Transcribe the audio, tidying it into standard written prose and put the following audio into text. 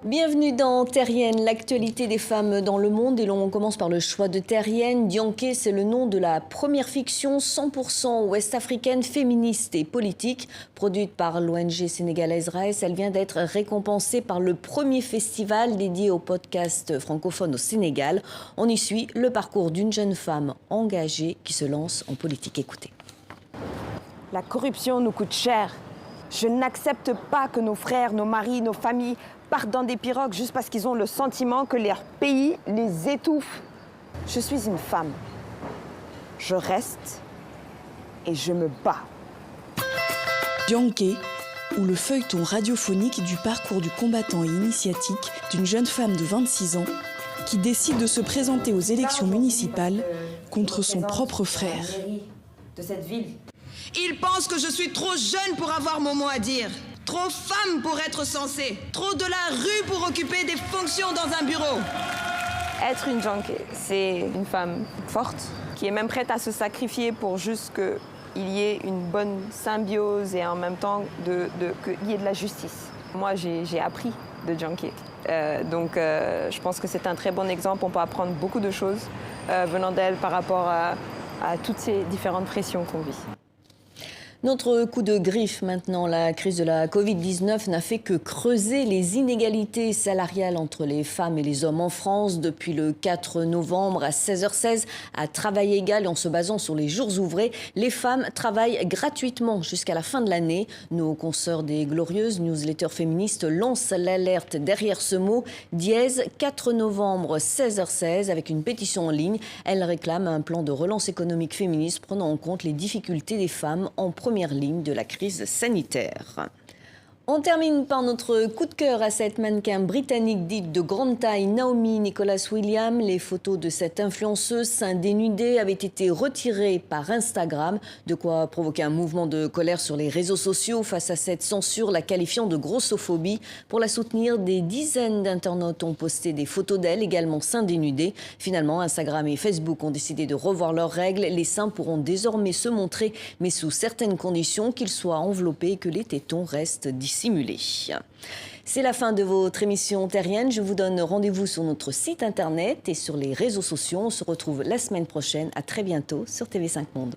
Bienvenue dans Terrienne, l'actualité des femmes dans le monde. Et l'on commence par le choix de Terrienne. Dianké, c'est le nom de la première fiction 100% ouest-africaine, féministe et politique, produite par l'ONG sénégalaise RAES. Elle vient d'être récompensée par le premier festival dédié au podcast francophone au Sénégal. On y suit le parcours d'une jeune femme engagée qui se lance en politique. Écoutez. La corruption nous coûte cher. Je n'accepte pas que nos frères, nos maris, nos familles partent dans des pirogues juste parce qu'ils ont le sentiment que leur pays les étouffe. Je suis une femme. Je reste et je me bats. Dianké, ou le feuilleton radiophonique du parcours du combattant et initiatique d'une jeune femme de 26 ans qui décide de se présenter aux élections municipales contre son propre frère. De cette ville. Ils pensent que je suis trop jeune pour avoir mon mot à dire, trop femme pour être censée, trop de la rue pour occuper des fonctions dans un bureau. Être une Dianké, c'est une femme forte, qui est même prête à se sacrifier pour juste qu'il y ait une bonne symbiose et en même temps qu'il y ait de la justice. Moi, j'ai appris de Dianké. Donc je pense que c'est un très bon exemple. On peut apprendre beaucoup de choses venant d'elle par rapport à toutes ces différentes pressions qu'on vit. Notre coup de griffe maintenant, la crise de la Covid-19 n'a fait que creuser les inégalités salariales entre les femmes et les hommes en France. Depuis le 4 novembre à 16h16, à travail égal et en se basant sur les jours ouvrés, les femmes travaillent gratuitement jusqu'à la fin de l'année. Nos consoeurs des Glorieuses, newsletter féministes, lancent l'alerte derrière ce mot, dièse 4 novembre 16h16, avec une pétition en ligne. Elles réclament un plan de relance économique féministe prenant en compte les difficultés des femmes en première ligne de la crise sanitaire. On termine par notre coup de cœur à cette mannequin britannique dite de grande taille, Naomi Nicholas Williams. Les photos de cette influenceuse seins dénudés avaient été retirées par Instagram, de quoi provoquer un mouvement de colère sur les réseaux sociaux face à cette censure, la qualifiant de grossophobie. Pour la soutenir, des dizaines d'internautes ont posté des photos d'elle, également seins dénudés. Finalement, Instagram et Facebook ont décidé de revoir leurs règles. Les seins pourront désormais se montrer, mais sous certaines conditions, qu'ils soient enveloppés et que les tétons restent dissimulés. C'est la fin de votre émission Terrienne. Je vous donne rendez-vous sur notre site internet et sur les réseaux sociaux. On se retrouve la semaine prochaine. À très bientôt sur TV5 Monde.